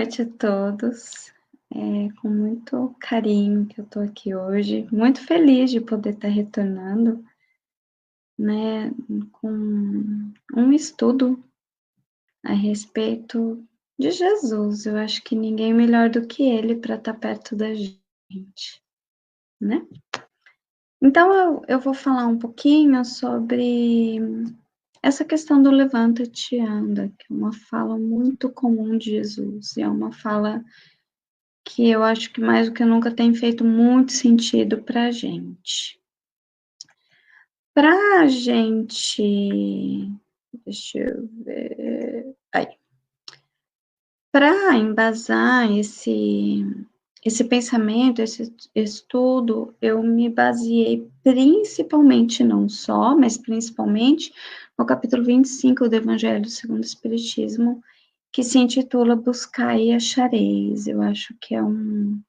noite a todos. Com muito carinho que eu estou aqui hoje, muito feliz de poder estar retornando, né, com um estudo a respeito de Jesus. Eu acho que ninguém melhor do que ele para estar perto da gente, né? Então eu vou falar um pouquinho sobre essa questão do levanta-te e anda, que é uma fala muito comum de Jesus, e é uma fala que eu acho que mais do que nunca tem feito muito sentido para a gente. Para a gente, deixa eu ver, aí. Para embasar esse pensamento, esse estudo, eu me baseei principalmente, não só, mas principalmente, no capítulo 25 do Evangelho segundo o Espiritismo, que se intitula Buscai e Achareis. Eu acho que é um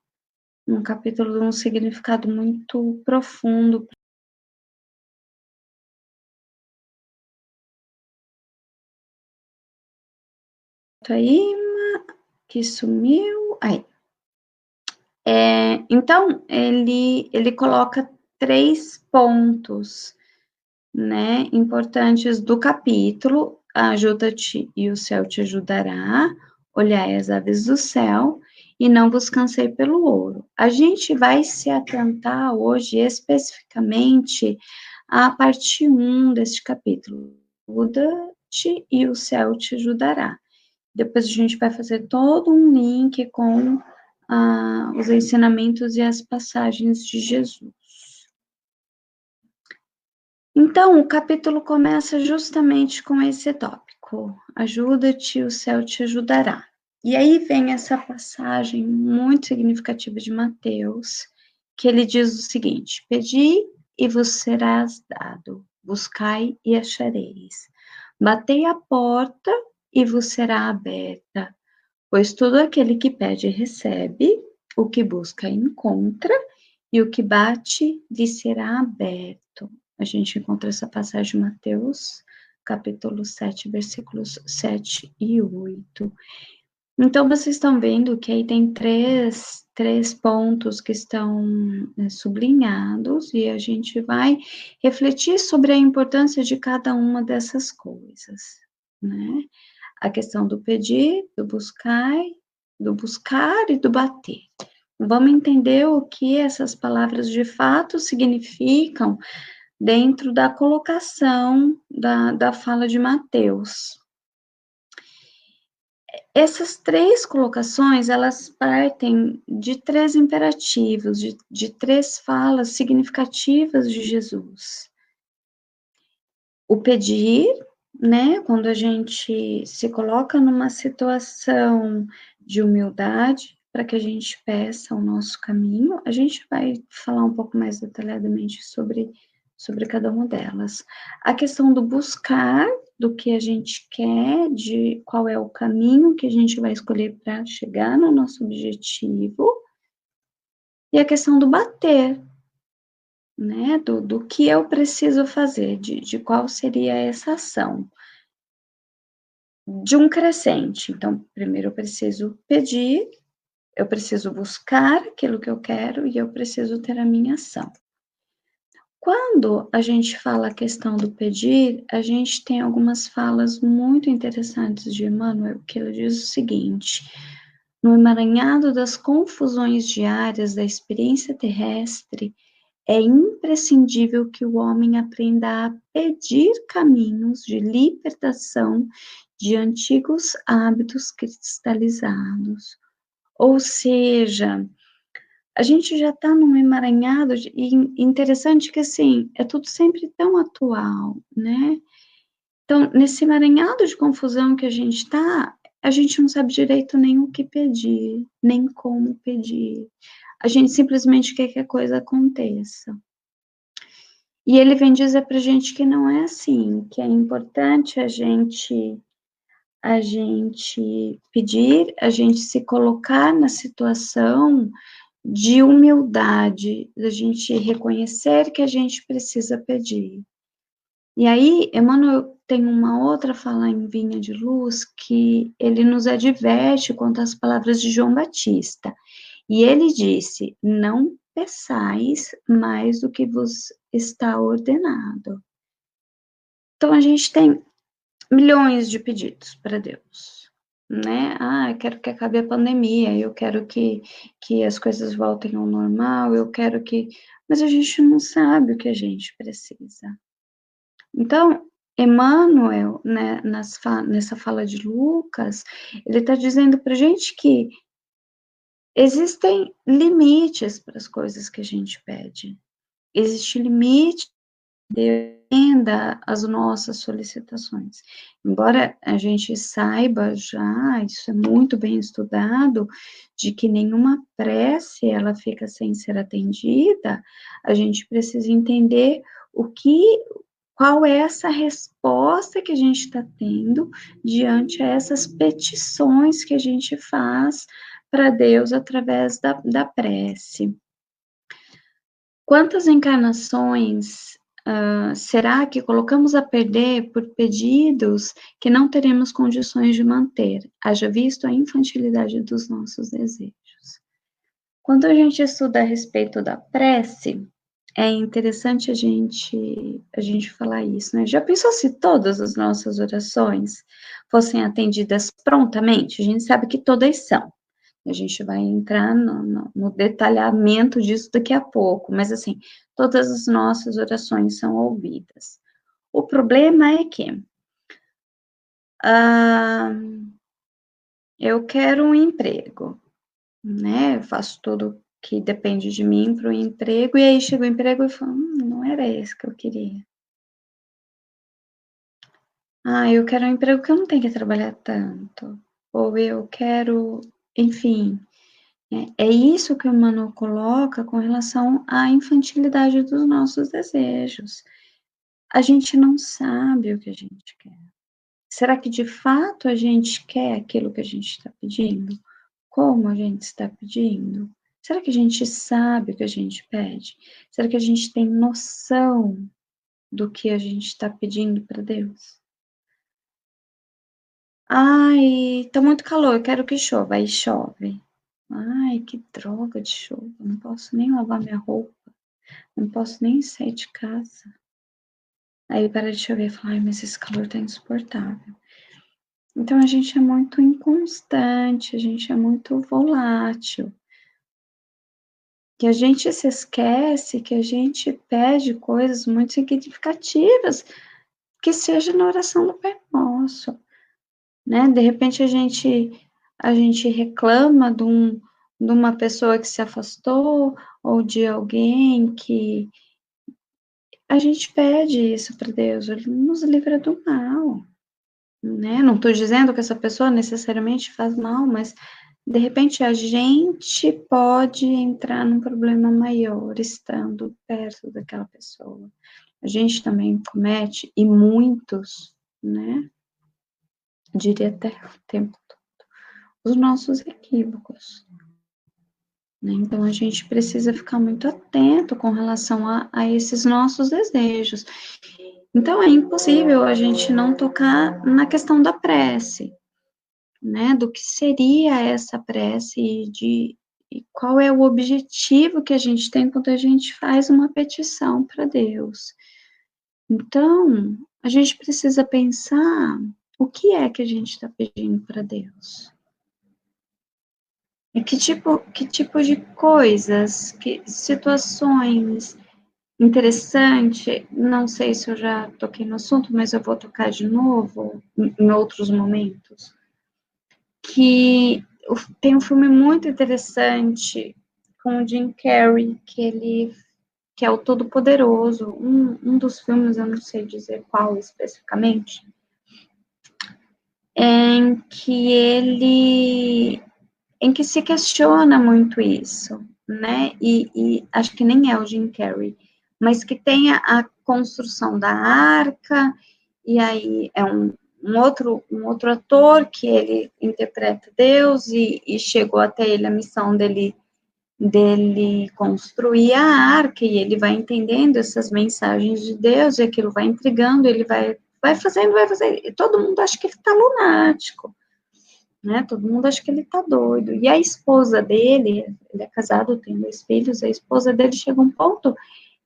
capítulo de um significado muito profundo. Aí, que sumiu. Aí. Então, ele coloca 3 pontos, né, importantes do capítulo: ajuda-te e o céu te ajudará, olhai as aves do céu e não vos cansei pelo ouro. A gente vai se atentar hoje especificamente à parte 1 deste capítulo: ajuda-te e o céu te ajudará. Depois a gente vai fazer todo um link com os ensinamentos e as passagens de Jesus. Então, o capítulo começa justamente com esse tópico: ajuda-te, o céu te ajudará. E aí vem essa passagem muito significativa de Mateus, que ele diz o seguinte: pedi e vos serás dado, buscai e achareis, batei a porta e vos será aberta, pois todo aquele que pede recebe, o que busca encontra, e o que bate lhe será aberto. A gente encontra essa passagem em Mateus, capítulo 7, versículos 7 e 8. Então, vocês estão vendo que aí tem três pontos que estão sublinhados, e a gente vai refletir sobre a importância de cada uma dessas coisas, né? A questão do pedir, do buscar e do bater. Vamos entender o que essas palavras de fato significam dentro da colocação da fala de Mateus. Essas 3 colocações, elas partem de 3 imperativos, de 3 falas significativas de Jesus. O pedir, né, quando a gente se coloca numa situação de humildade, para que a gente peça o nosso caminho. A gente vai falar um pouco mais detalhadamente sobre cada uma delas. A questão do buscar, do que a gente quer, de qual é o caminho que a gente vai escolher para chegar no nosso objetivo. E a questão do bater, né, do que eu preciso fazer, de qual seria essa ação. De um crescente. Então, primeiro eu preciso pedir, eu preciso buscar aquilo que eu quero e eu preciso ter a minha ação. Quando a gente fala a questão do pedir, a gente tem algumas falas muito interessantes de Emmanuel, que ele diz o seguinte: no emaranhado das confusões diárias da experiência terrestre, é imprescindível que o homem aprenda a pedir caminhos de libertação de antigos hábitos cristalizados. Ou seja, a gente já está num emaranhado, e interessante que, assim, é tudo sempre tão atual, né? Então, nesse emaranhado de confusão que a gente está, a gente não sabe direito nem o que pedir, nem como pedir. A gente simplesmente quer que a coisa aconteça. E ele vem dizer para a gente que não é assim, que é importante a gente pedir, a gente se colocar na situação de humildade, da gente reconhecer que a gente precisa pedir. E aí, Emmanuel tem uma outra fala em Vinha de Luz que ele nos adverte quanto às palavras de João Batista. E ele disse: não peçais mais do que vos está ordenado. Então, a gente tem milhões de pedidos para Deus, né? Eu quero que acabe a pandemia, eu quero que as coisas voltem ao normal, eu quero que... Mas a gente não sabe o que a gente precisa. Então, Emmanuel, né, nessa fala de Lucas, ele está dizendo para a gente que existem limites para as coisas que a gente pede. Existe limite de atenda às nossas solicitações. Embora a gente saiba já, isso é muito bem estudado, de que nenhuma prece ela fica sem ser atendida, a gente precisa entender qual é essa resposta que a gente está tendo diante a essas petições que a gente faz para Deus através da prece. Quantas encarnações será que colocamos a perder por pedidos que não teremos condições de manter, haja visto a infantilidade dos nossos desejos? Quando a gente estuda a respeito da prece, é interessante a gente falar isso, né? Já pensou se todas as nossas orações fossem atendidas prontamente? A gente sabe que todas são. A gente vai entrar no detalhamento disso daqui a pouco, mas assim, todas as nossas orações são ouvidas. O problema é que eu quero um emprego, né? Eu faço tudo que depende de mim para o emprego, e aí chega o emprego e falo, não era esse que eu queria. Eu quero um emprego que eu não tenho que trabalhar tanto. Ou eu quero, enfim. É isso que o Emmanuel coloca com relação à infantilidade dos nossos desejos. A gente não sabe o que a gente quer. Será que de fato a gente quer aquilo que a gente está pedindo? Como a gente está pedindo? Será que a gente sabe o que a gente pede? Será que a gente tem noção do que a gente está pedindo para Deus? Tá muito calor, eu quero que chova. Aí chove. Que droga de chuva. Não posso nem lavar minha roupa. Não posso nem sair de casa. Aí para de chover e fala, mas esse calor tá insuportável. Então a gente é muito inconstante, a gente é muito volátil. Que a gente se esquece que a gente pede coisas muito significativas, que seja na oração do Pai Nosso, né? De repente a gente reclama de uma pessoa que se afastou, ou de alguém que a gente pede isso para Deus, Ele nos livra do mal, né? Não estou dizendo que essa pessoa necessariamente faz mal, mas de repente a gente pode entrar num problema maior estando perto daquela pessoa. A gente também comete, e muitos, né? Diria até o tempo todo, os nossos equívocos. Né? Então a gente precisa ficar muito atento com relação a esses nossos desejos. Então, é impossível a gente não tocar na questão da prece, né? Do que seria essa prece e qual é o objetivo que a gente tem quando a gente faz uma petição para Deus. Então, a gente precisa pensar o que é que a gente está pedindo para Deus. E que tipo de coisas, que situações interessante, não sei se eu já toquei no assunto, mas eu vou tocar de novo em outros momentos, que tem um filme muito interessante com o Jim Carrey, que é o Todo-Poderoso, um dos filmes, eu não sei dizer qual especificamente, em que se questiona muito isso, né? E acho que nem é o Jim Carrey, mas que tem a construção da arca, e aí é um outro ator que ele interpreta Deus e chegou até ele a missão dele construir a arca, e ele vai entendendo essas mensagens de Deus, e aquilo vai intrigando, ele vai vai fazendo, e todo mundo acha que ele está lunático, né? Todo mundo acha que ele está doido. E a esposa dele, ele é casado, tem 2 filhos, a esposa dele chega a um ponto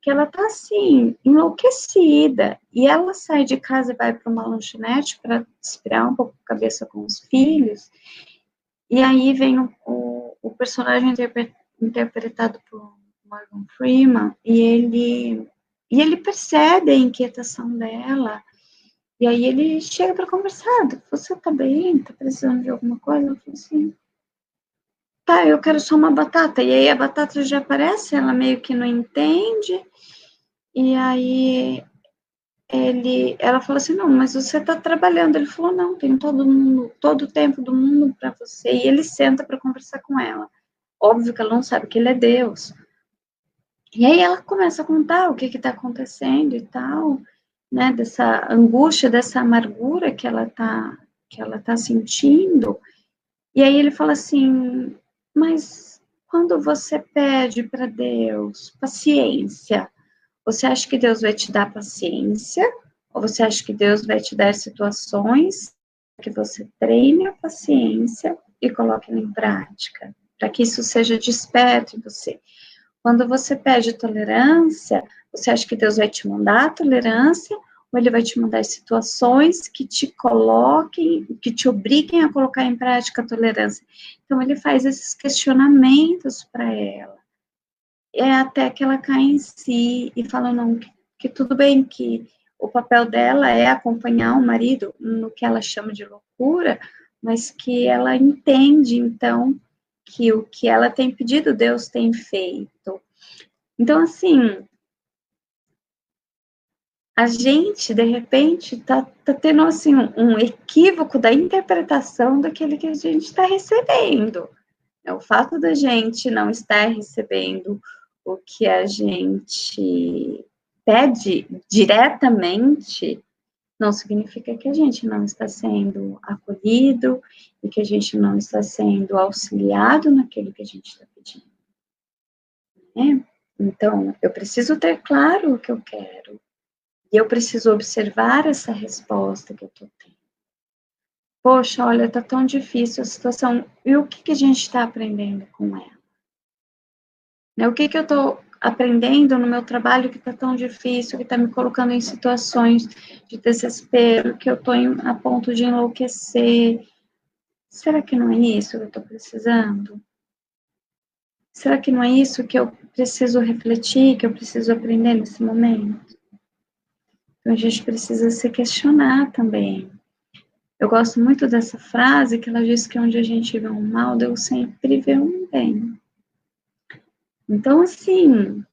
que ela tá assim, enlouquecida, e ela sai de casa e vai para uma lanchonete para esfriar um pouco a cabeça com os filhos, e aí vem o personagem interpretado por Morgan Freeman, e ele percebe a inquietação dela, e aí ele chega para conversar, você tá bem? Tá precisando de alguma coisa? Eu falo assim, tá, eu quero só uma batata, e aí a batata já aparece, ela meio que não entende, e aí ela falou assim, não, mas você está trabalhando. Ele falou, não, tem todo o tempo do mundo para você. E ele senta para conversar com ela. Óbvio que ela não sabe que ele é Deus. E aí ela começa a contar o que está acontecendo e tal, né, dessa angústia, dessa amargura que ela tá sentindo. E aí ele fala assim, mas quando você pede para Deus paciência, você acha que Deus vai te dar paciência? Ou você acha que Deus vai te dar situações que você treine a paciência e coloque em prática, para que isso seja desperto em você? Quando você pede tolerância, você acha que Deus vai te mandar a tolerância ou ele vai te mandar situações que te coloquem, que te obriguem a colocar em prática a tolerância? Então ele faz esses questionamentos para ela. É até que ela cai em si e fala, não, que tudo bem, que o papel dela é acompanhar o marido no que ela chama de loucura, mas que ela entende, então, que o que ela tem pedido, Deus tem feito. Então, assim, a gente, de repente, tá tendo, assim, um equívoco da interpretação daquele que a gente está recebendo. O fato da gente não estar recebendo o que a gente pede diretamente não significa que a gente não está sendo acolhido e que a gente não está sendo auxiliado naquilo que a gente está pedindo, né? Então, eu preciso ter claro o que eu quero e eu preciso observar essa resposta que eu estou tendo. Poxa, olha, tá tão difícil a situação. E o que a gente está aprendendo com ela? Né? O que eu estou aprendendo no meu trabalho que está tão difícil, que está me colocando em situações de desespero, que eu estou a ponto de enlouquecer? Será que não é isso que eu estou precisando? Será que não é isso que eu preciso refletir, que eu preciso aprender nesse momento? Então a gente precisa se questionar também. Eu gosto muito dessa frase que ela diz que onde a gente vê um mal, Deus sempre vê um bem. Então, assim,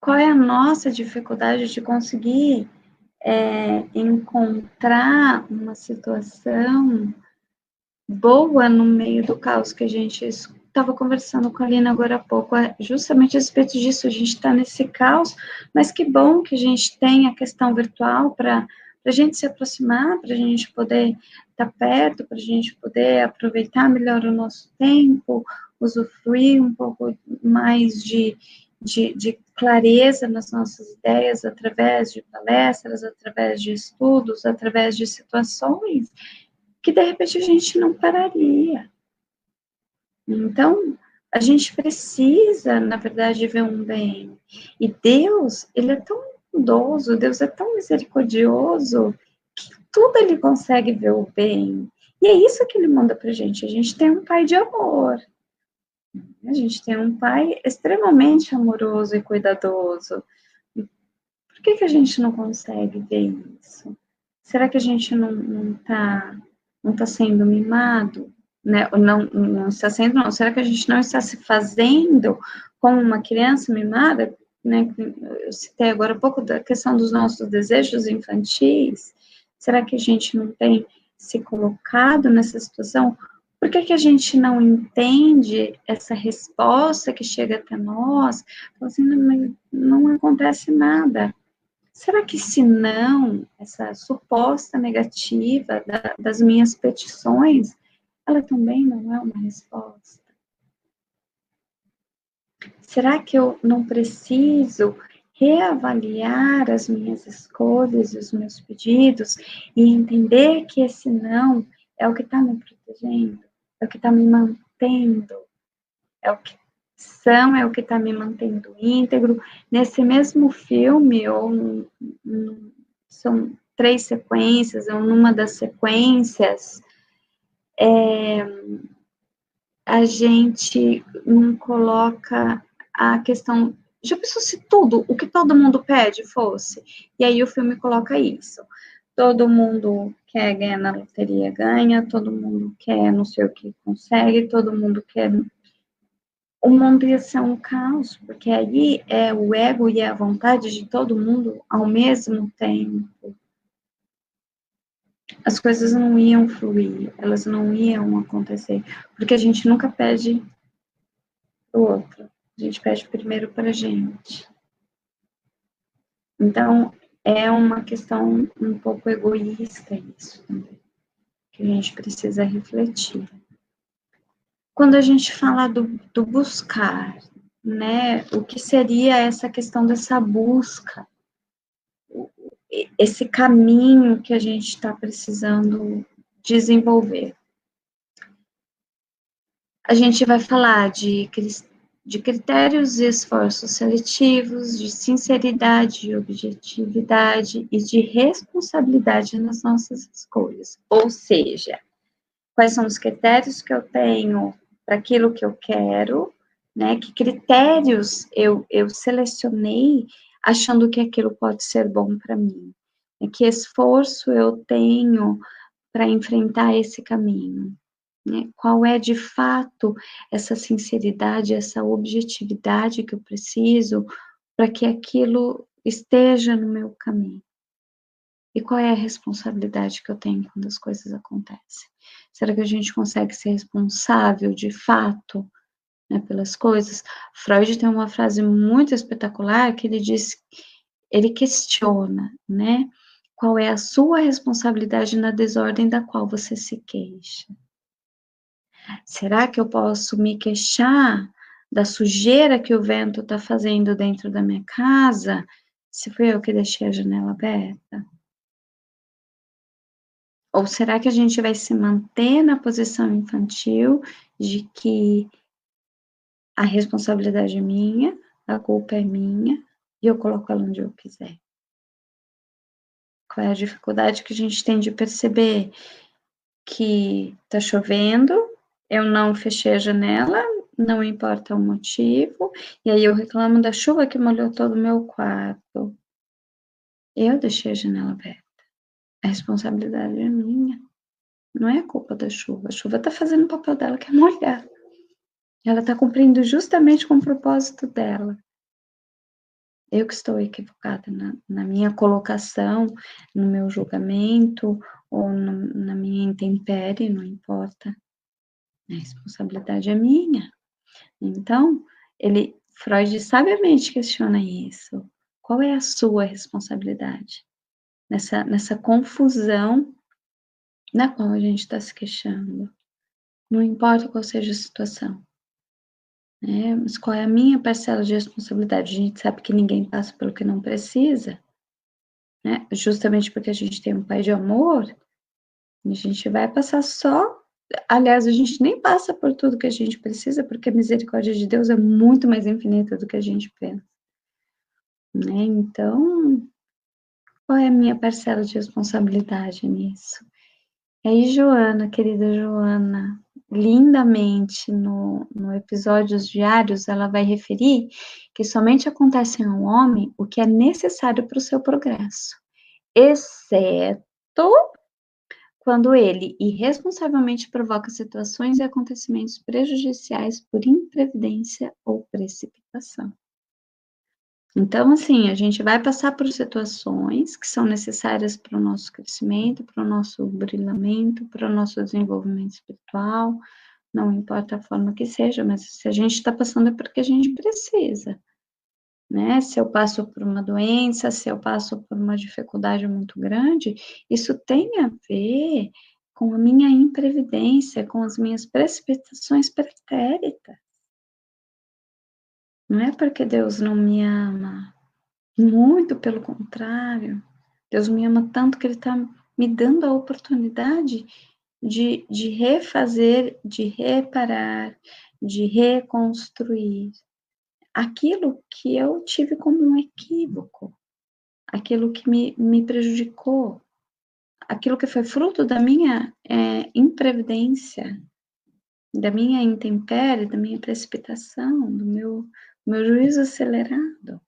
qual é a nossa dificuldade de conseguir encontrar uma situação boa no meio do caos que a gente estava conversando com a Lina agora há pouco, justamente a respeito disso, a gente está nesse caos, mas que bom que a gente tem a questão virtual para a gente se aproximar, para a gente poder estar perto, para a gente poder aproveitar melhor o nosso tempo, usufruir um pouco mais de clareza nas nossas ideias através de palestras, através de estudos, através de situações que de repente a gente não pararia. Então, a gente precisa, na verdade, ver um bem. E Deus, ele é tão bondoso, Deus é tão misericordioso, que tudo ele consegue ver o bem. E é isso que ele manda pra gente. A gente tem um pai de amor. A gente tem um pai extremamente amoroso e cuidadoso. Por que a gente não consegue ver isso? Será que a gente não tá sendo mimado? Né? Não está sendo, não. Será que a gente não está se fazendo como uma criança mimada? Né? Eu citei agora um pouco da questão dos nossos desejos infantis. Será que a gente não tem se colocado nessa situação? Por que a gente não entende essa resposta que chega até nós? Assim, não acontece nada. Será que se não, essa suposta negativa das minhas petições, ela também não é uma resposta? Será que eu não preciso reavaliar as minhas escolhas e os meus pedidos e entender que esse não é o que está me protegendo, é o que está me mantendo, é o que é o que está me mantendo íntegro. Nesse mesmo filme, ou são 3 sequências, ou numa das sequências, a gente não coloca a questão. Já pensou se tudo, o que todo mundo pede fosse? E aí o filme coloca isso. Todo mundo quer ganhar na loteria, ganha, todo mundo quer não sei o que consegue, todo mundo quer. O mundo ia ser um caos, porque aí é o ego e a vontade de todo mundo ao mesmo tempo. As coisas não iam fluir, elas não iam acontecer, porque a gente nunca pede o outro, a gente pede primeiro para a gente. Então, é uma questão um pouco egoísta isso também, que a gente precisa refletir. Quando a gente fala do buscar, né, o que seria essa questão dessa busca, esse caminho que a gente está precisando desenvolver? A gente vai falar de critérios e esforços seletivos, de sinceridade e objetividade e de responsabilidade nas nossas escolhas. Ou seja, quais são os critérios que eu tenho para aquilo que eu quero, né? Que critérios eu selecionei achando que aquilo pode ser bom para mim? Que esforço eu tenho para enfrentar esse caminho? Né? Qual é de fato essa sinceridade, essa objetividade que eu preciso para que aquilo esteja no meu caminho? E qual é a responsabilidade que eu tenho quando as coisas acontecem? Será que a gente consegue ser responsável de fato, né, pelas coisas? Freud tem uma frase muito espetacular que ele diz, ele questiona, né? Qual é a sua responsabilidade na desordem da qual você se queixa? Será que eu posso me queixar da sujeira que o vento está fazendo dentro da minha casa, se foi eu que deixei a janela aberta? Ou será que a gente vai se manter na posição infantil de que a responsabilidade é minha, a culpa é minha, e eu coloco ela onde eu quiser? Qual é a dificuldade que a gente tem de perceber que está chovendo, eu não fechei a janela, não importa o motivo, e aí eu reclamo da chuva que molhou todo o meu quarto. Eu deixei a janela aberta. A responsabilidade é minha. Não é a culpa da chuva. A chuva está fazendo o papel dela, que é molhar. Ela está cumprindo justamente com o propósito dela. Eu que estou equivocada na minha colocação, no meu julgamento, ou na minha intempérie, não importa. A responsabilidade é minha. Então, Freud sabiamente questiona isso. Qual é a sua responsabilidade nessa confusão na qual a gente está se queixando? Não importa qual seja a situação, né? Mas qual é a minha parcela de responsabilidade? A gente sabe que ninguém passa pelo que não precisa, né? Justamente porque a gente tem um pai de amor, a gente vai passar só. Aliás, a gente nem passa por tudo que a gente precisa, porque a misericórdia de Deus é muito mais infinita do que a gente pensa, né? Então, qual é a minha parcela de responsabilidade nisso? E aí, Joana, querida Joana, lindamente no Episódios Diários, ela vai referir que somente acontece ao homem o que é necessário para o seu progresso, exceto quando ele irresponsavelmente provoca situações e acontecimentos prejudiciais por imprevidência ou precipitação. Então, assim, a gente vai passar por situações que são necessárias para o nosso crescimento, para o nosso brilhamento, para o nosso desenvolvimento espiritual, não importa a forma que seja, mas se a gente está passando é porque a gente precisa, né? Se eu passo por uma doença, se eu passo por uma dificuldade muito grande, isso tem a ver com a minha imprevidência, com as minhas precipitações pretéritas. Não é porque Deus não me ama, Muito pelo contrário. Deus me ama tanto que Ele está me dando a oportunidade de refazer, de reparar, de reconstruir aquilo que eu tive como um equívoco, aquilo que me prejudicou, aquilo que foi fruto da minha imprevidência, da minha intempérie, da minha precipitação, do meu juízo acelerado.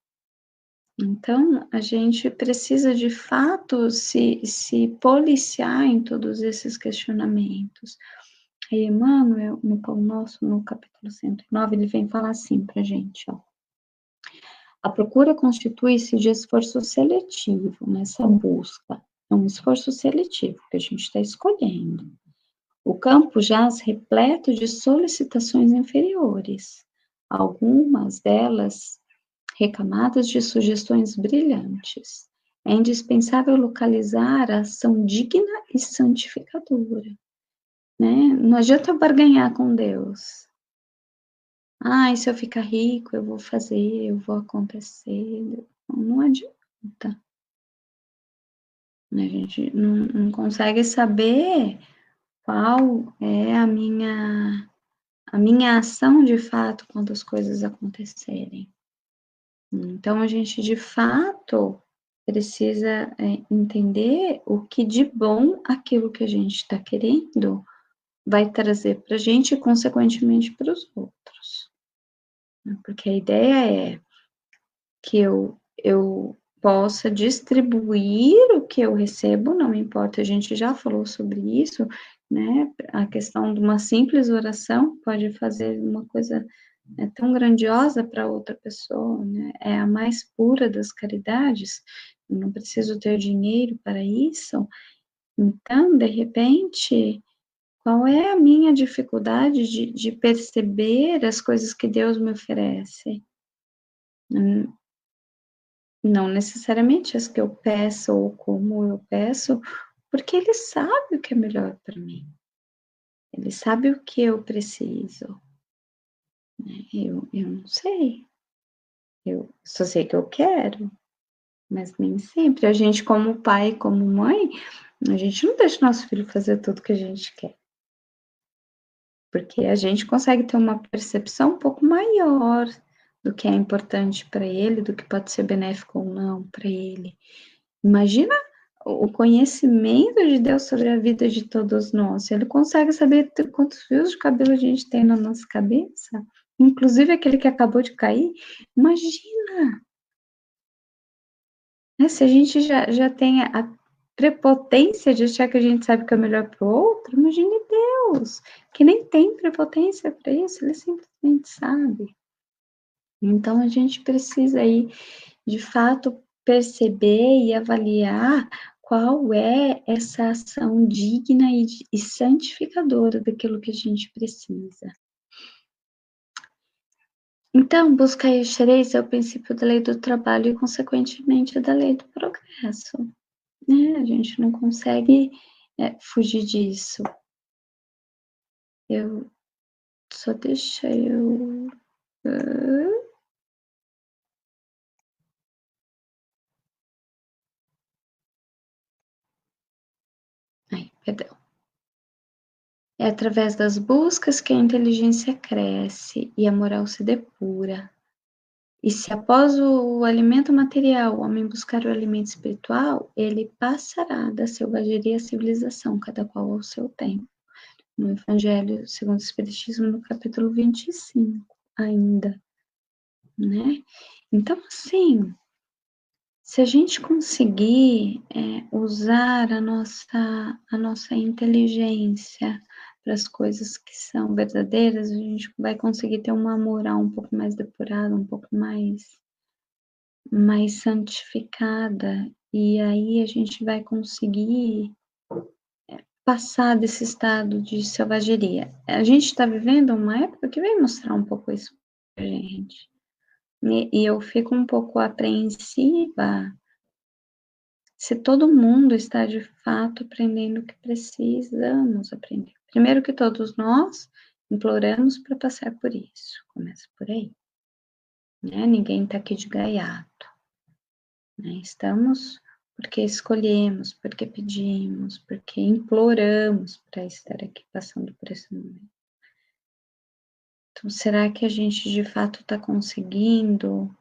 Então, a gente precisa de fato se policiar em todos esses questionamentos. Aí, Emmanuel, no Pão Nosso, no capítulo 109, ele vem falar assim para a gente, ó. A procura constitui-se de esforço seletivo nessa busca. É um esforço seletivo que a gente está escolhendo. O campo jaz repleto de solicitações inferiores, algumas delas recamadas de sugestões brilhantes. É indispensável localizar a ação digna e santificadora, né? Não adianta eu barganhar com Deus. Ah, e se eu ficar rico, eu vou fazer, eu vou acontecer. Não adianta. A gente não consegue saber qual é a minha ação de fato quando as coisas acontecerem. Então, a gente de fato precisa entender o que de bom aquilo que a gente está querendo vai trazer para a gente e, consequentemente, para os outros. Porque a ideia é que eu possa distribuir o que eu recebo, não importa, a gente já falou sobre isso, né? A questão de uma simples oração pode fazer uma coisa tão grandiosa para outra pessoa, né? É a mais pura das caridades, eu não preciso ter dinheiro para isso. Então, de repente, qual é a minha dificuldade de perceber as coisas que Deus me oferece? Não necessariamente as que eu peço ou como eu peço, porque Ele sabe o que é melhor para mim. Ele sabe o que eu preciso, né? Eu não sei. Eu só sei que eu quero, mas nem sempre. A gente, como pai, como mãe, a gente não deixa nosso filho fazer tudo que a gente quer. Porque a gente consegue ter uma percepção um pouco maior do que é importante para ele, do que pode ser benéfico ou não para ele. Imagina o conhecimento de Deus sobre a vida de todos nós. Ele consegue saber quantos fios de cabelo a gente tem na nossa cabeça, inclusive aquele que acabou de cair. Imagina, né? Se a gente já tem a prepotência de achar que a gente sabe o que é melhor para o outro, imagine Deus, que nem tem prepotência para isso, ele simplesmente sabe. Então, a gente precisa aí, de fato, perceber e avaliar qual é essa ação digna e santificadora daquilo que a gente precisa. Então, buscar e achareis é o princípio da lei do trabalho e, consequentemente, da lei do progresso. Né? A gente não consegue fugir disso. Só deixa eu... Ai, perdão. É através das buscas que a inteligência cresce e a moral se depura. E se após o alimento material o homem buscar o alimento espiritual, ele passará da selvageria à civilização, cada qual ao seu tempo. No Evangelho segundo o Espiritismo, no capítulo 25, ainda, né? Então, assim, se a gente conseguir usar a nossa inteligência para as coisas que são verdadeiras, a gente vai conseguir ter uma moral um pouco mais depurada, um pouco mais santificada, e aí a gente vai conseguir passar desse estado de selvageria. A gente está vivendo uma época que vem mostrar um pouco isso para a gente. E eu fico um pouco apreensiva se todo mundo está de fato aprendendo o que precisamos aprender. Primeiro que todos nós imploramos para passar por isso. Começa por aí. Né? Ninguém está aqui de gaiato. né? Estamos porque escolhemos, porque pedimos, porque imploramos para estar aqui passando por esse momento. Então, será que a gente de fato está conseguindo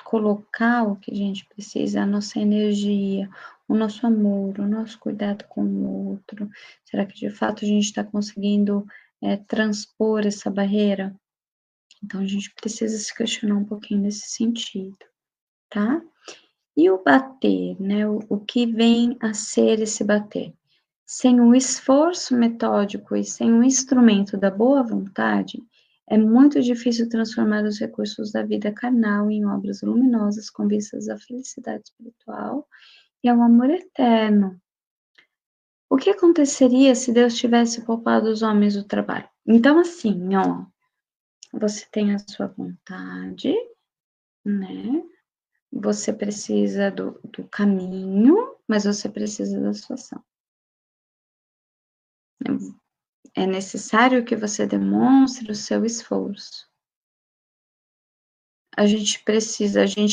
colocar o que a gente precisa, a nossa energia, o nosso amor, o nosso cuidado com o outro? Será que de fato a gente está conseguindo transpor essa barreira? Então a gente precisa se questionar um pouquinho nesse sentido, tá? E o bater, né? O que vem a ser esse bater? Sem o esforço metódico e sem o instrumento da boa vontade, é muito difícil transformar os recursos da vida carnal em obras luminosas com vistas à felicidade espiritual e ao amor eterno. O que aconteceria se Deus tivesse poupado os homens do trabalho? Então, assim, ó, você tem a sua vontade, né? Você precisa do caminho, mas você precisa da sua ação. É necessário que você demonstre o seu esforço. A gente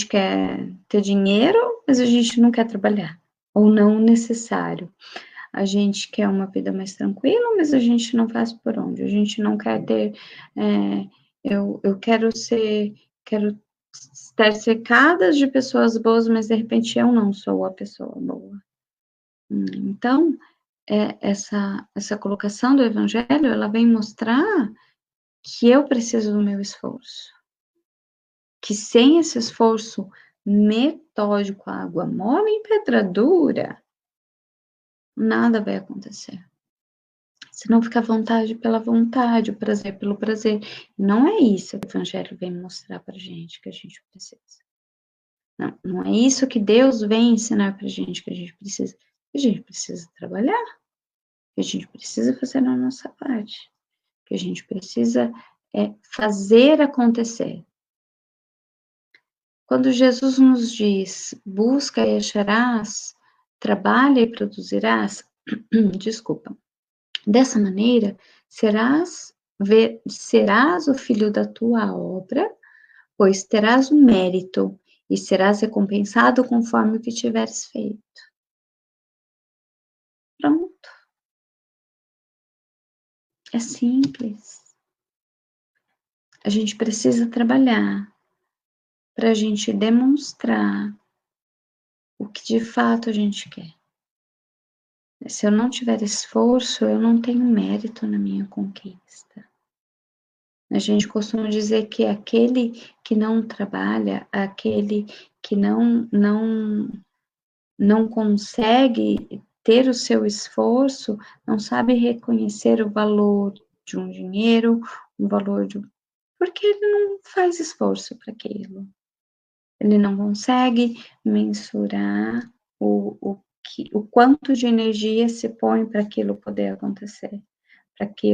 quer ter dinheiro, mas a gente não quer trabalhar. Ou não necessário. A gente quer uma vida mais tranquila, mas a gente não faz por onde. A gente não quer ter. Eu quero estar cercada de pessoas boas, mas de repente eu não sou a pessoa boa. Então, essa colocação do Evangelho, ela vem mostrar que eu preciso do meu esforço. Que sem esse esforço metódico, água mole em pedra dura, nada vai acontecer. Senão fica a vontade pela vontade, o prazer pelo prazer. Não é isso que o Evangelho vem mostrar pra gente que a gente precisa. Não, não é isso que Deus vem ensinar pra gente que a gente precisa. A gente precisa trabalhar, que a gente precisa fazer a nossa parte, que a gente precisa fazer acontecer. Quando Jesus nos diz, busca e acharás, trabalha e produzirás, desculpa, dessa maneira serás o filho da tua obra, pois terás o mérito e serás recompensado conforme o que tiveres feito. Pronto. É simples. A gente precisa trabalhar para a gente demonstrar o que de fato a gente quer. Se eu não tiver esforço, eu não tenho mérito na minha conquista. A gente costuma dizer que aquele que não trabalha, aquele que não consegue ter o seu esforço, não sabe reconhecer o valor de um dinheiro, o valor de porque ele não faz esforço para aquilo. Ele não consegue mensurar o quanto de energia se põe para aquilo poder acontecer, para que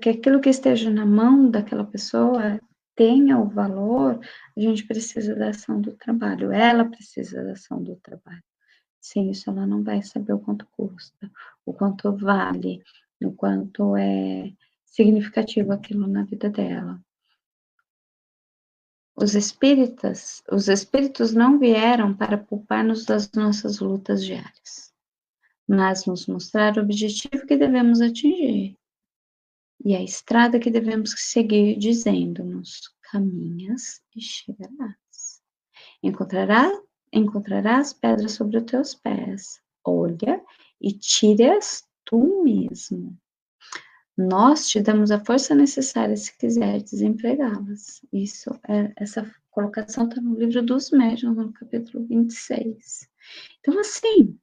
aquilo que esteja na mão daquela pessoa tenha o valor, a gente precisa da ação do trabalho, ela precisa da ação do trabalho. Sem isso, ela não vai saber o quanto custa, o quanto vale, o quanto é significativo aquilo na vida dela. Os espíritos não vieram para poupar-nos das nossas lutas diárias, mas nos mostrar o objetivo que devemos atingir e a estrada que devemos seguir, dizendo-nos: caminhas e chegarás. Encontrarás pedras sobre os teus pés. Olha e tire-as tu mesmo. Nós te damos a força necessária se quiseres empregá-las. Essa colocação está no livro dos Médiuns, no capítulo 26. Então, assim,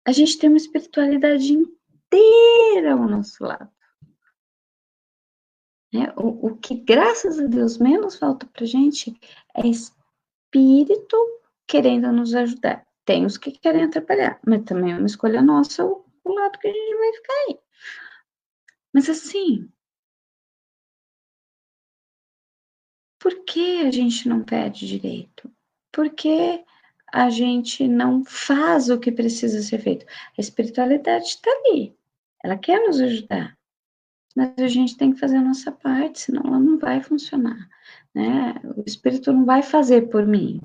a gente tem uma espiritualidade inteira ao nosso lado. Né? O que, graças a Deus, menos falta para a gente é espírito querendo nos ajudar. Tem os que querem atrapalhar, mas também é uma escolha nossa o lado que a gente vai ficar aí. Mas assim, por que a gente não pede direito? Por que a gente não faz o que precisa ser feito? A espiritualidade está ali, ela quer nos ajudar. mas a gente tem que fazer a nossa parte, senão ela não vai funcionar, né? O espírito não vai fazer por mim.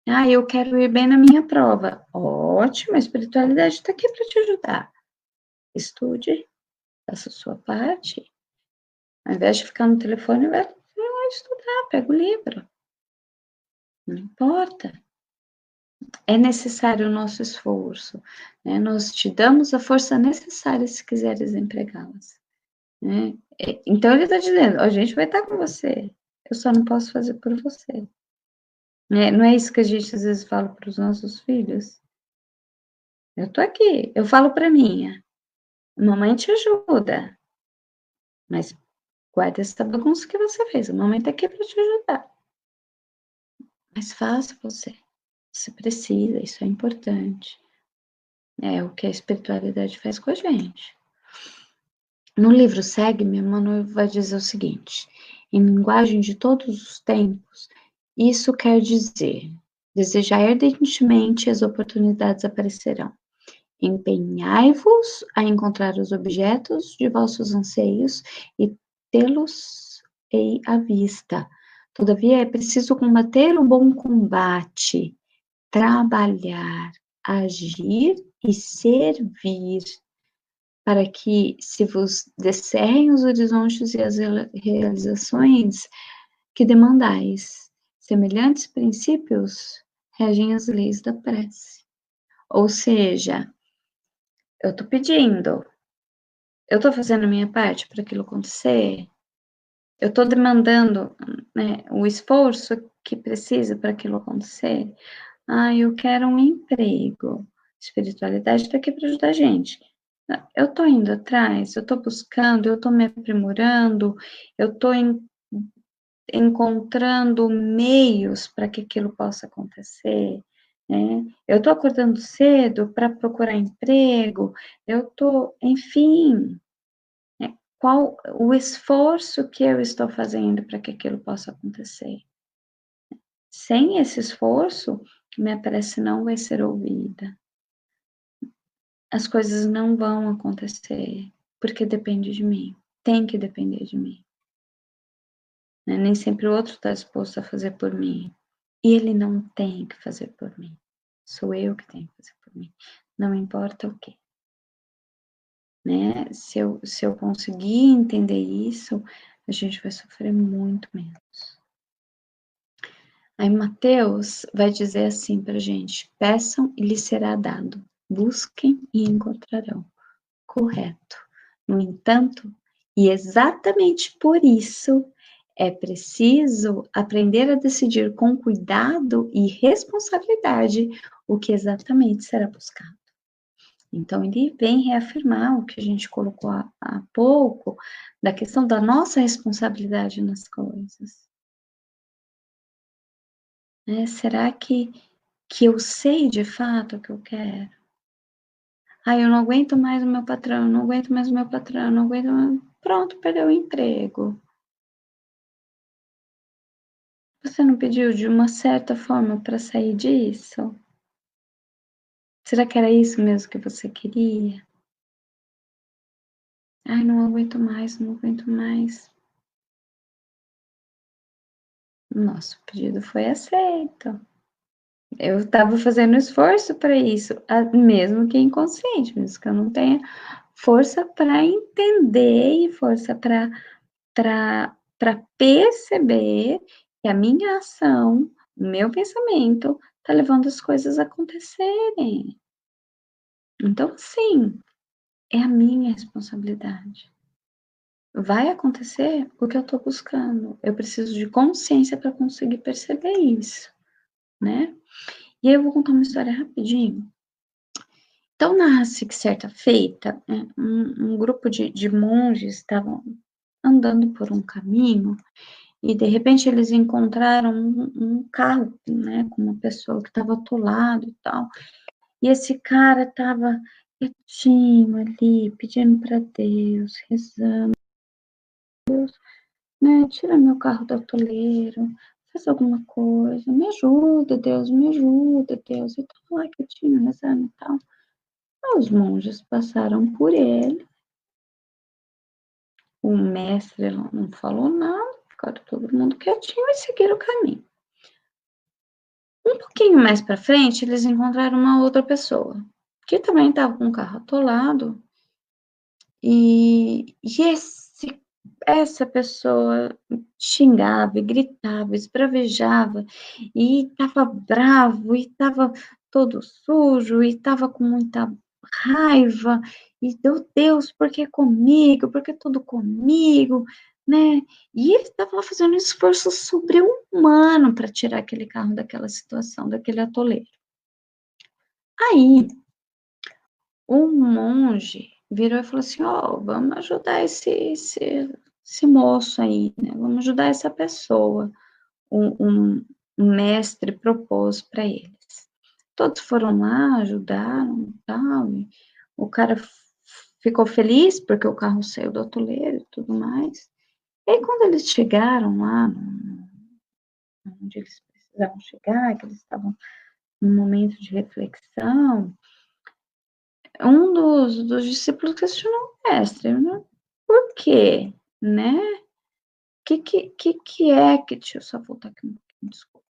Ah, eu quero ir bem na minha prova. Ótimo, a espiritualidade está aqui para te ajudar. Estude, faça a sua parte. Ao invés de ficar no telefone, vai lá estudar, pega o livro. Não importa. É necessário o nosso esforço, né? Nós te damos a força necessária se quiseres empregá-las, né? Então ele está dizendo, a gente vai estar com você, eu só não posso fazer por você. Né? Não é isso que a gente às vezes fala para os nossos filhos? Eu tô aqui, eu falo para minha, mamãe te ajuda, mas guarda essa bagunça que você fez, a mamãe está aqui para te ajudar. Mas faça você precisa, isso é importante. É o que a espiritualidade faz com a gente. No livro Segue-me, Emmanuel vai dizer o seguinte: em linguagem de todos os tempos, isso quer dizer, desejar ardentemente as oportunidades aparecerão. Empenhai-vos a encontrar os objetos de vossos anseios e tê-los-ei à vista. Todavia, é preciso combater o bom combate, trabalhar, agir e servir, para que se vos descerrem os horizontes e as realizações que demandais. Semelhantes princípios regem as leis da prece. Ou seja, eu estou pedindo, eu estou fazendo a minha parte para aquilo acontecer, eu estou demandando, né, o esforço que precisa para aquilo acontecer. Ah, eu quero um emprego. Espiritualidade está aqui para ajudar a gente. Eu estou indo atrás, eu estou buscando, eu estou me aprimorando, eu estou encontrando meios para que aquilo possa acontecer, né? Eu estou acordando cedo para procurar emprego, eu estou, enfim, né? Qual o esforço que eu estou fazendo para que aquilo possa acontecer? Sem esse esforço, minha prece não vai ser ouvida. As coisas não vão acontecer, porque depende de mim. Tem que depender de mim. Né? Nem sempre o outro está disposto a fazer por mim. E ele não tem que fazer por mim. Sou eu que tenho que fazer por mim. Não importa o quê. Né? Se eu conseguir entender isso, a gente vai sofrer muito menos. Aí Mateus vai dizer assim pra gente: peçam e lhes será dado, busquem e encontrarão. Correto. No entanto, e exatamente por isso, é preciso aprender a decidir com cuidado e responsabilidade o que exatamente será buscado. Então, ele vem reafirmar o que a gente colocou há pouco, da questão da nossa responsabilidade nas coisas. Né? Será que eu sei de fato o que eu quero? Ah, eu não aguento mais o meu patrão, não aguento mais o meu patrão, não aguento mais... Pronto, perdeu o emprego. Você não pediu de uma certa forma para sair disso? Será que era isso mesmo que você queria? Ai, não aguento mais, não aguento mais. Nosso pedido foi aceito. Eu estava fazendo esforço para isso, mesmo que inconsciente, mesmo que eu não tenha força para entender e força para perceber que a minha ação, o meu pensamento, está levando as coisas a acontecerem. Então, sim, é a minha responsabilidade. Vai acontecer o que eu estou buscando. Eu preciso de consciência para conseguir perceber isso, né? E aí eu vou contar uma história rapidinho. Então, narra-se que certa feita, um grupo de monges estavam andando por um caminho e, de repente, eles encontraram um carro, né, com uma pessoa que estava atolado e tal. E esse cara estava quietinho ali, pedindo para Deus, rezando. Né, tira meu carro do atoleiro, faz alguma coisa, me ajuda, Deus, me ajuda, Deus. E estava lá quietinho, rezando e tal. Os monges passaram por ele, o mestre não falou nada, ficaram todo mundo quietinho e seguiram o caminho. Um pouquinho mais para frente, eles encontraram uma outra pessoa, que também estava com o carro atolado, e essa pessoa xingava, e gritava, esbravejava, e estava bravo, e estava todo sujo, e estava com muita raiva, e meu Deus, por que comigo? Por que tudo comigo? Né? E ele estava fazendo um esforço sobre-humano para tirar aquele carro daquela situação, daquele atoleiro. Aí, o monge virou e falou assim: ó, vamos ajudar esse moço aí, né? Vamos ajudar essa pessoa. Um mestre propôs para eles. Todos foram lá, ajudaram, tal, e o cara ficou feliz porque o carro saiu do atoleiro e tudo mais. E aí, quando eles chegaram lá, onde eles precisavam chegar, que eles estavam num momento de reflexão, um dos discípulos questionou o mestre, né? Por quê, né? Que é que, deixa eu só voltar aqui um pouquinho, desculpa,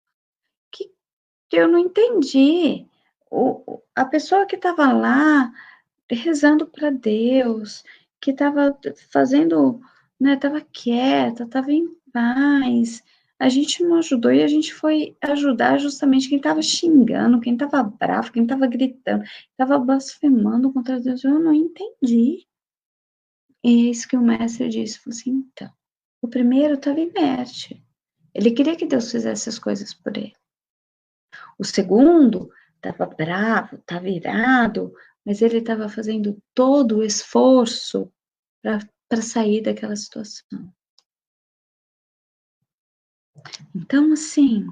que eu não entendi, a pessoa que estava lá, rezando para Deus, que estava fazendo, né, estava quieta, estava em paz, a gente não ajudou e a gente foi ajudar justamente quem estava xingando, quem estava bravo, quem estava gritando, estava blasfemando contra Deus, eu não entendi. E é isso que o mestre disse, falou assim, então, o primeiro estava inerte, ele queria que Deus fizesse as coisas por ele. O segundo estava bravo, estava irado, mas ele estava fazendo todo o esforço para sair daquela situação. Então, assim,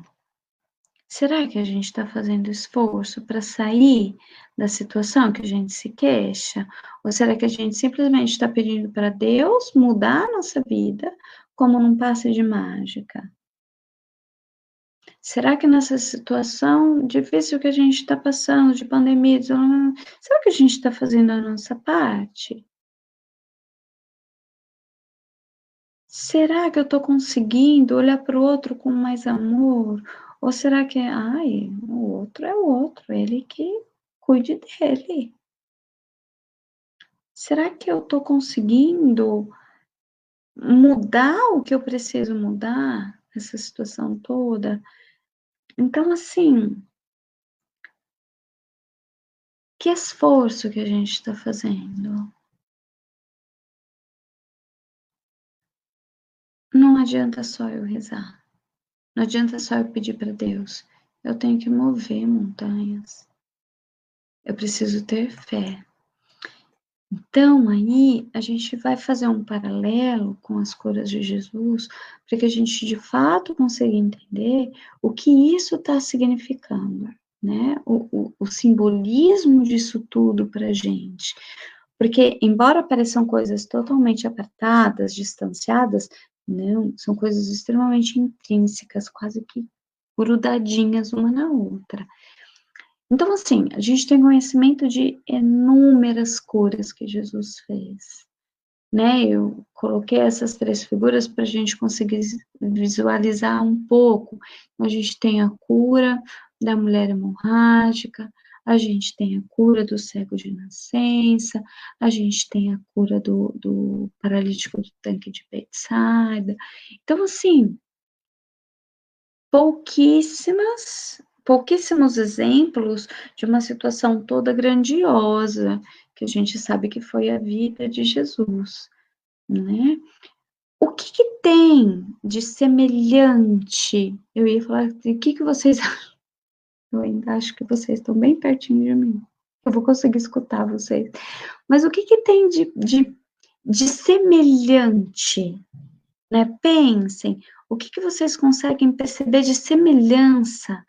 será que a gente está fazendo esforço para sair da situação que a gente se queixa? Ou será que a gente simplesmente está pedindo para Deus mudar a nossa vida como num passe de mágica? Será que nessa situação difícil que a gente está passando, de pandemia, será que a gente está fazendo a nossa parte? Será que eu estou conseguindo olhar para o outro com mais amor? Ou será que, ai, o outro é o outro, ele que cuide dele? Será que eu estou conseguindo mudar o que eu preciso mudar, essa situação toda? Então, assim, que esforço que a gente está fazendo? Não adianta só eu rezar. Não adianta só eu pedir para Deus. Eu tenho que mover montanhas. Eu preciso ter fé. Então, aí, a gente vai fazer um paralelo com as curas de Jesus, para que a gente, de fato, consiga entender o que isso está significando, né? O simbolismo disso tudo para a gente. Porque, embora pareçam coisas totalmente apartadas, distanciadas, não, são coisas extremamente intrínsecas, quase que grudadinhas uma na outra. Então, assim, a gente tem conhecimento de inúmeras curas que Jesus fez, né? Eu coloquei essas três figuras para a gente conseguir visualizar um pouco. A gente tem a cura da mulher hemorrágica, a gente tem a cura do cego de nascença, a gente tem a cura do paralítico do tanque de Betsaida. Então, assim, pouquíssimos exemplos de uma situação toda grandiosa, que a gente sabe que foi a vida de Jesus, né? O que tem de semelhante? Eu ia falar, o que vocês acham? Eu ainda acho que vocês estão bem pertinho de mim. Eu vou conseguir escutar vocês. Mas o que tem de semelhante, né? Pensem, o que vocês conseguem perceber de semelhança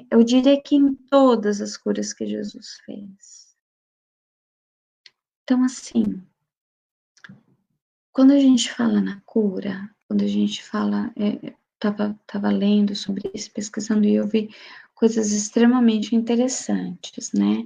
eu diria que em todas as curas que Jesus fez. Então, assim, quando a gente fala na cura, quando a gente fala, tava lendo sobre isso, pesquisando, e eu vi coisas extremamente interessantes, né?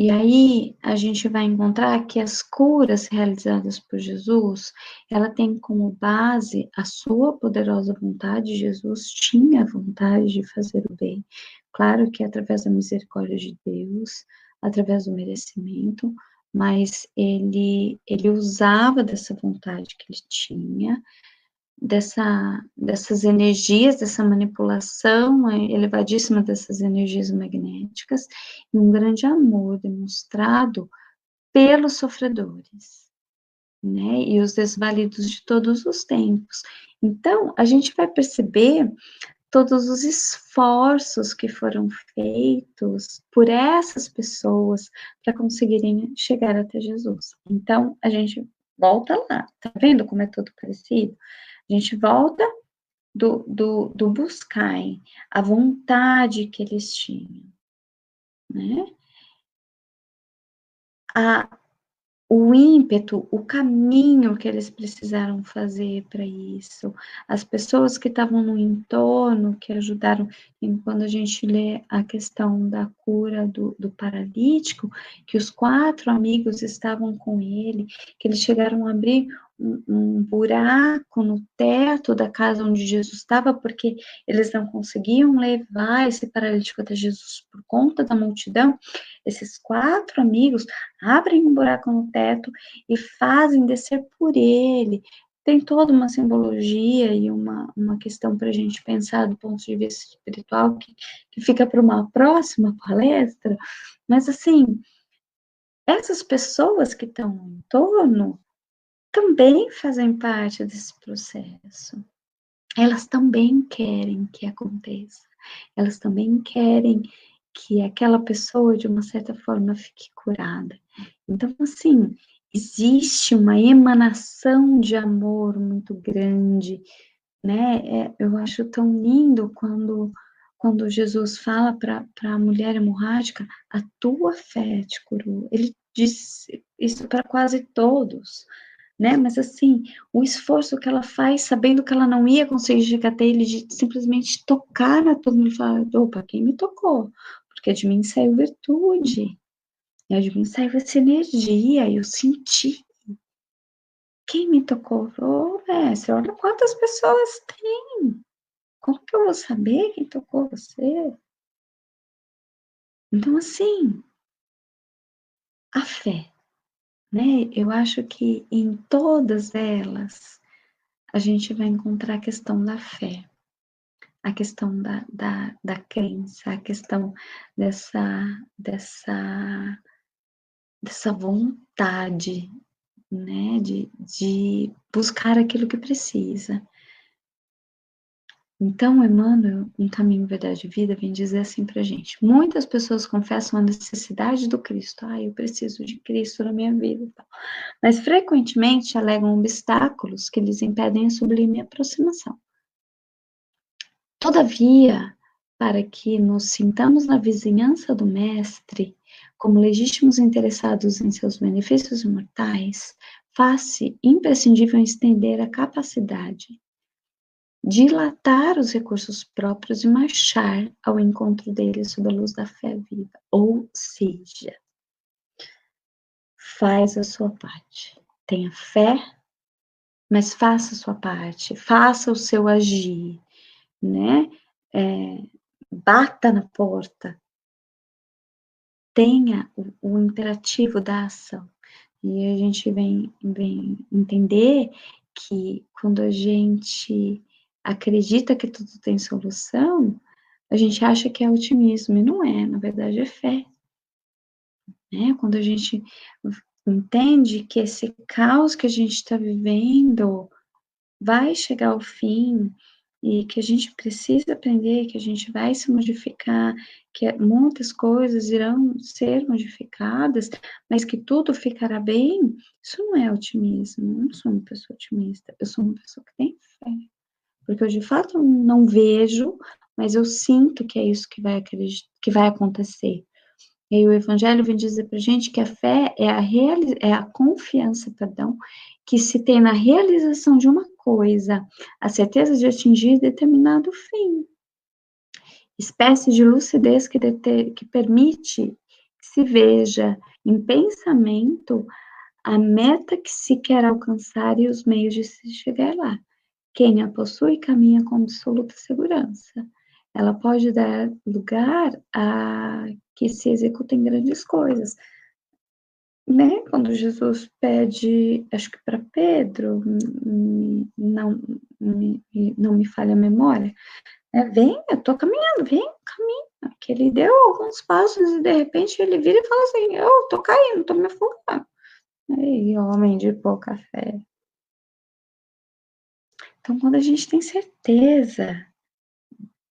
E aí a gente vai encontrar que as curas realizadas por Jesus, ela tem como base a sua poderosa vontade. Jesus tinha vontade de fazer o bem. Claro que através da misericórdia de Deus, através do merecimento, mas ele usava dessa vontade que ele tinha, dessas energias, dessa manipulação elevadíssima dessas energias magnéticas, e um grande amor demonstrado pelos sofredores, né, e os desvalidos de todos os tempos. Então, a gente vai perceber todos os esforços que foram feitos por essas pessoas para conseguirem chegar até Jesus. Então, a gente volta lá, tá vendo como é tudo parecido? A gente volta do buscar, a vontade que eles tinham, né? O ímpeto, o caminho que eles precisaram fazer para isso, as pessoas que estavam no entorno, que ajudaram, e quando a gente lê a questão da cura do paralítico, que os 4 amigos estavam com ele, que eles chegaram a abrir um buraco no teto da casa onde Jesus estava, porque eles não conseguiam levar esse paralítico até Jesus por conta da multidão. Esses 4 amigos abrem um buraco no teto e fazem descer por ele. Tem toda uma simbologia e uma questão para a gente pensar do ponto de vista espiritual que fica para uma próxima palestra, mas assim, essas pessoas que estão em torno também fazem parte desse processo. Elas também querem que aconteça. Elas também querem que aquela pessoa, de uma certa forma, fique curada. Então, assim, existe uma emanação de amor muito grande, né? Eu acho tão lindo quando Jesus fala para a mulher hemorrágica, a tua fé te curou. Ele diz isso para quase todos, né? Mas assim, o esforço que ela faz, sabendo que ela não ia conseguir chegar até ele, de simplesmente tocar na todo mundo e falar, opa, quem me tocou? Porque de mim saiu virtude, e de mim saiu essa energia, eu senti. Quem me tocou? Ô, mestre, olha quantas pessoas tem. Como que eu vou saber quem tocou você? Então, assim, a fé, né? Eu acho que em todas elas a gente vai encontrar a questão da fé, a questão da crença, a questão dessa, dessa, dessa vontade, né? De buscar aquilo que precisa. Então, Emmanuel, em Caminho, Verdade e Vida, vem dizer assim pra gente: muitas pessoas confessam a necessidade do Cristo. Eu preciso de Cristo na minha vida. Mas frequentemente alegam obstáculos que lhes impedem a sublime aproximação. Todavia, para que nos sintamos na vizinhança do Mestre, como legítimos interessados em seus benefícios imortais, faz-se imprescindível estender a capacidade, dilatar os recursos próprios e marchar ao encontro deles sob a luz da fé viva. Ou seja, faz a sua parte. Tenha fé, mas faça a sua parte, faça o seu agir, né? Bata na porta, tenha o imperativo da ação. E a gente vem entender que quando a gente acredita que tudo tem solução, a gente acha que é otimismo, e não é, na verdade é fé. Né? Quando a gente entende que esse caos que a gente está vivendo vai chegar ao fim, e que a gente precisa aprender, que a gente vai se modificar, que muitas coisas irão ser modificadas, mas que tudo ficará bem, isso não é otimismo. Eu não sou uma pessoa otimista, eu sou uma pessoa que tem fé. Porque eu de fato não vejo, mas eu sinto que é isso que vai acontecer. E aí o Evangelho vem dizer para a gente que a fé é a confiança, perdão, que se tem na realização de uma coisa, a certeza de atingir determinado fim. Espécie de lucidez que permite que se veja em pensamento a meta que se quer alcançar e os meios de se chegar lá. Quem a possui caminha com absoluta segurança. Ela pode dar lugar a que se executem grandes coisas. Né? Quando Jesus pede, acho que para Pedro, não me falha a memória, vem, eu tô caminhando, vem, caminha. Que ele deu alguns passos e de repente ele vira e fala assim, eu tô caindo, tô me afogando. Aí, homem de pouca fé. Então, quando a gente tem certeza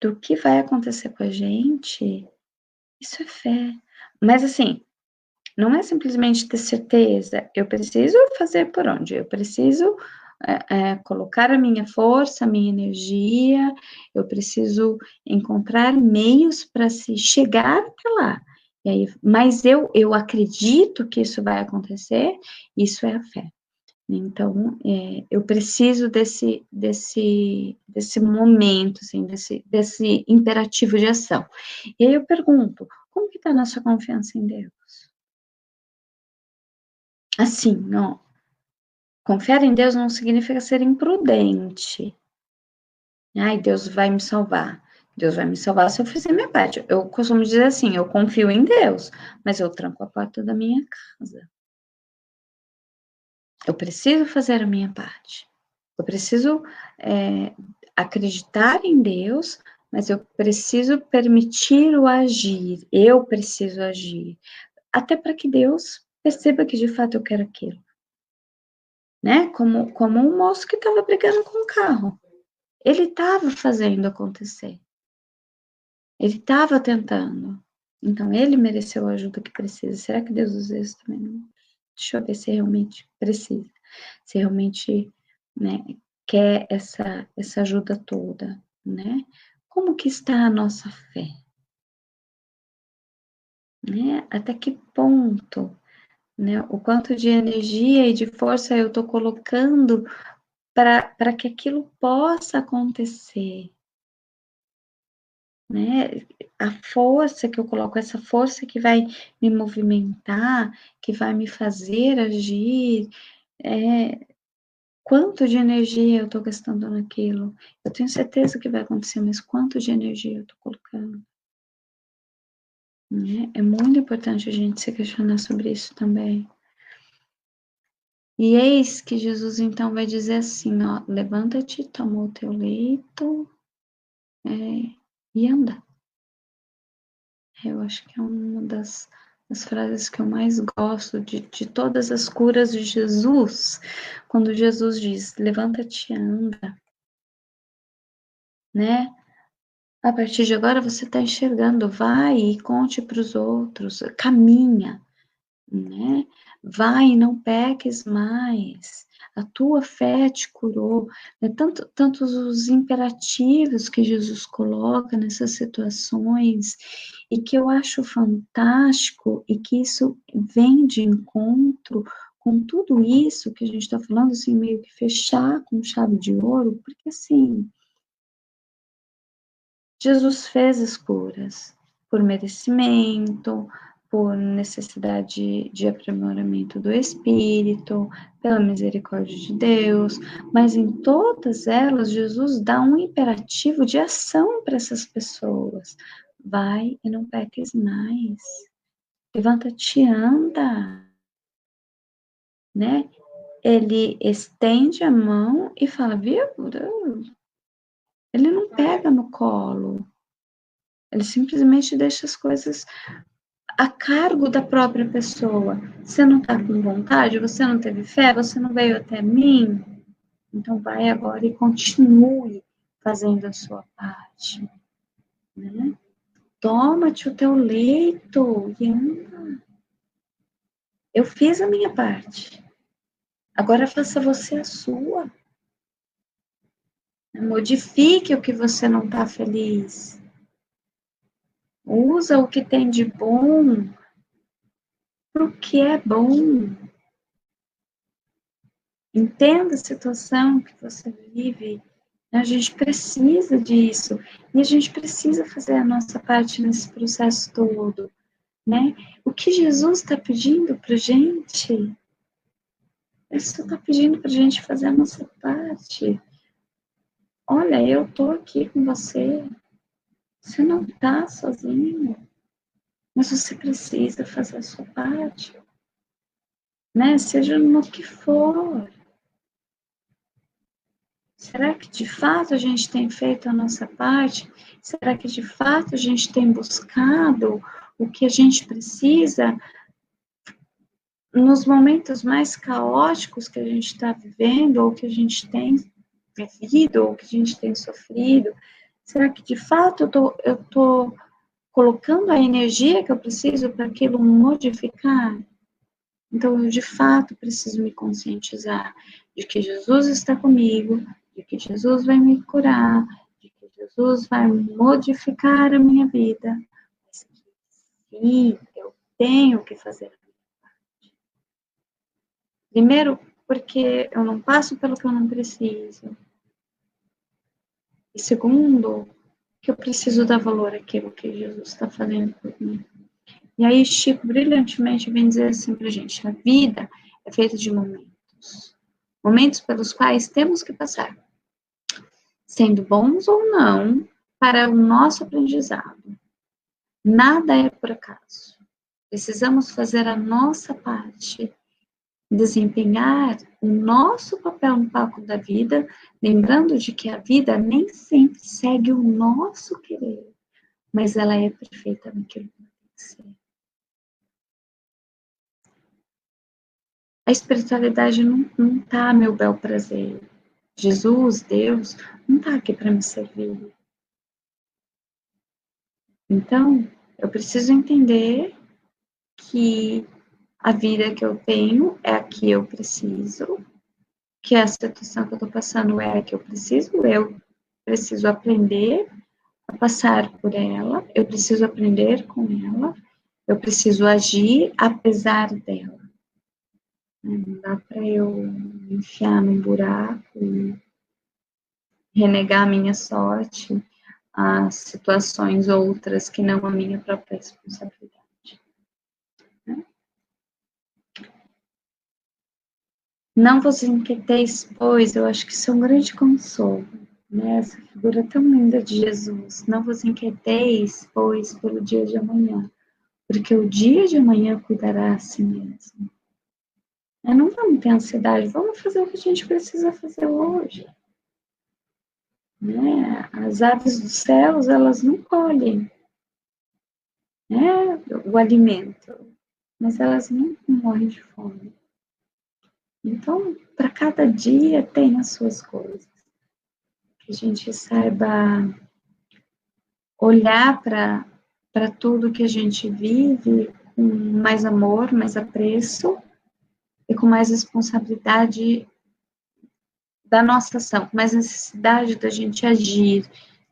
do que vai acontecer com a gente, isso é fé. Mas assim, não é simplesmente ter certeza, eu preciso fazer por onde? Eu preciso colocar a minha força, a minha energia, eu preciso encontrar meios para se chegar até lá. E aí, mas eu acredito que isso vai acontecer, isso é a fé. Então, eu preciso desse momento, assim, desse imperativo de ação. E aí eu pergunto, como que está a nossa confiança em Deus? Assim, ó, confiar em Deus não significa ser imprudente. Ai, Deus vai me salvar. Deus vai me salvar se eu fizer minha parte. Eu costumo dizer assim, eu confio em Deus, mas eu tranco a porta da minha casa. Eu preciso fazer a minha parte. Eu preciso acreditar em Deus, mas eu preciso permitir o agir. Eu preciso agir. Até para que Deus perceba que de fato eu quero aquilo. Né? Como um moço que estava brigando com o carro. Ele estava fazendo acontecer. Ele estava tentando. Então, ele mereceu a ajuda que precisa. Será que Deus usa isso também? Não? Deixa eu ver se realmente precisa. Se realmente, né, quer essa ajuda toda, né? Como que está a nossa fé? Né? Até que ponto, né? O quanto de energia e de força eu estou colocando para que aquilo possa acontecer, né? A força que eu coloco, essa força que vai me movimentar, que vai me fazer agir, quanto de energia eu estou gastando naquilo? Eu tenho certeza que vai acontecer, mas quanto de energia eu estou colocando? Né? É muito importante a gente se questionar sobre isso também. E eis que Jesus então vai dizer assim, ó, levanta-te, toma o teu leito e anda. Eu acho que é uma das frases que eu mais gosto de todas as curas de Jesus, quando Jesus diz, levanta-te e anda, né? A partir de agora você está enxergando, vai e conte para os outros, caminha, né? Vai e não peques mais. A tua fé te curou. Né? Tantos os imperativos que Jesus coloca nessas situações e que eu acho fantástico e que isso vem de encontro com tudo isso que a gente está falando, assim, meio que fechar com chave de ouro, porque assim, Jesus fez as curas por merecimento, por necessidade de aprimoramento do espírito, pela misericórdia de Deus, mas em todas elas, Jesus dá um imperativo de ação para essas pessoas. Vai e não peques mais. Levanta-te e anda, né? Ele estende a mão e fala, viu? Ele não pega no colo. Ele simplesmente deixa as coisas a cargo da própria pessoa. Você não está com vontade, você não teve fé, você não veio até mim, então vai agora e continue fazendo a sua parte. Né? Toma-te o teu leito e anda. Eu fiz a minha parte. Agora faça você a sua. Modifique o que você não está feliz. Usa o que tem de bom para o que é bom. Entenda a situação que você vive. A gente precisa disso. E a gente precisa fazer a nossa parte nesse processo todo. né? O que Jesus está pedindo para gente? Ele só está pedindo para a gente fazer a nossa parte. Olha, eu estou aqui com você. Você não está sozinho. Mas você precisa fazer a sua parte. Né? Seja no que for. Será que de fato a gente tem feito a nossa parte? Será que de fato a gente tem buscado o que a gente precisa nos momentos mais caóticos que a gente está vivendo, ou que a gente tem vivido, ou que a gente tem sofrido? Será que de fato eu tô colocando a energia que eu preciso para aquilo modificar? Então, eu de fato preciso me conscientizar de que Jesus está comigo, de que Jesus vai me curar, de que Jesus vai modificar a minha vida. Mas que sim, eu tenho que fazer. Primeiro, porque eu não passo pelo que eu não preciso. E segundo, que eu preciso dar valor àquilo que Jesus está fazendo por mim. E aí, Chico brilhantemente vem dizer assim pra gente: a vida é feita de momentos. Momentos pelos quais temos que passar, sendo bons ou não, para o nosso aprendizado. Nada é por acaso. Precisamos fazer a nossa parte, desempenhar o nosso papel no palco da vida, lembrando de que a vida nem sempre segue o nosso querer, mas ela é perfeita naquilo que tem que ser. A espiritualidade não tá a meu bel prazer. Jesus, Deus, não tá aqui para me servir. Então, eu preciso entender que a vida que eu tenho é a que eu preciso, que a situação que eu estou passando é a que eu preciso aprender a passar por ela, eu preciso aprender com ela, eu preciso agir apesar dela. Não dá para eu me enfiar num buraco e renegar a minha sorte a situações outras que não a minha própria responsabilidade. Né? Não vos inquieteis, pois, eu acho que isso é um grande consolo, né? Essa figura tão linda de Jesus. Não vos inquieteis, pois, pelo dia de amanhã, porque o dia de amanhã cuidará a si mesmo. Não vamos ter ansiedade, vamos fazer o que a gente precisa fazer hoje. Né? As aves dos céus, elas não colhem, né, o alimento, mas elas não morrem de fome. Então, para cada dia tem as suas coisas. Que a gente saiba olhar para tudo que a gente vive com mais amor, mais apreço e com mais responsabilidade da nossa ação, com mais necessidade da gente agir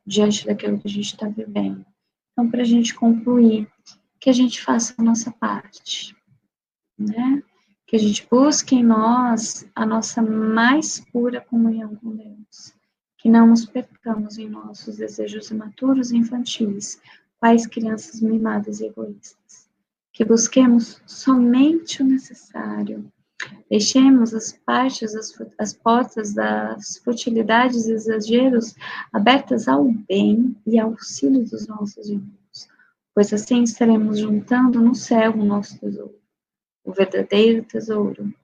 diante daquilo que a gente está vivendo. Então, para a gente concluir, que a gente faça a nossa parte, né? Que a gente busque em nós a nossa mais pura comunhão com Deus. Que não nos percamos em nossos desejos imaturos e infantis, quais crianças mimadas e egoístas. Que busquemos somente o necessário. Deixemos as partes, as portas das futilidades e exageros abertas ao bem e ao auxílio dos nossos irmãos, pois assim estaremos juntando no céu o nosso tesouro, o verdadeiro tesouro,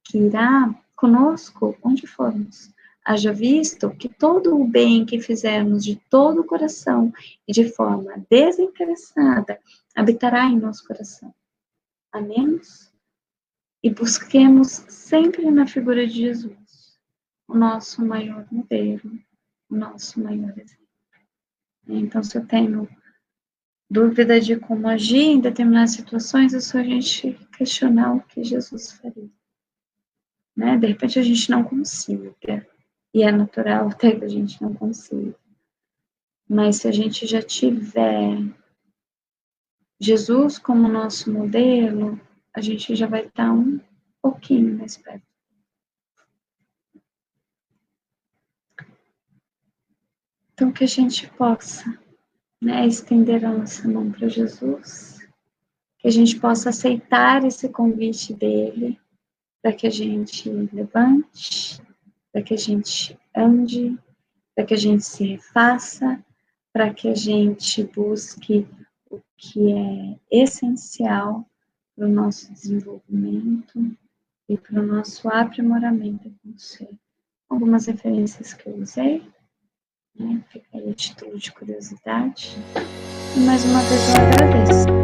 que irá conosco onde formos. Haja visto que todo o bem que fizermos de todo o coração e de forma desinteressada habitará em nosso coração. Amemos e busquemos sempre na figura de Jesus, o nosso maior modelo, o nosso maior exemplo. Então, se eu tenho dúvida de como agir em determinadas situações, é só a gente questionar o que Jesus faria. Né? De repente a gente não consiga, e é natural até que a gente não consiga. Mas se a gente já tiver Jesus como nosso modelo, a gente já vai estar um pouquinho mais perto. Então que a gente possa, né, estender a nossa mão para Jesus que a gente possa aceitar esse convite dele, para que a gente levante, para que a gente ande, para que a gente se refaça, para que a gente busque o que é essencial para o nosso desenvolvimento e para o nosso aprimoramento como ser. Algumas referências que eu usei, né? Fica aí a título de curiosidade. E mais uma vez eu agradeço.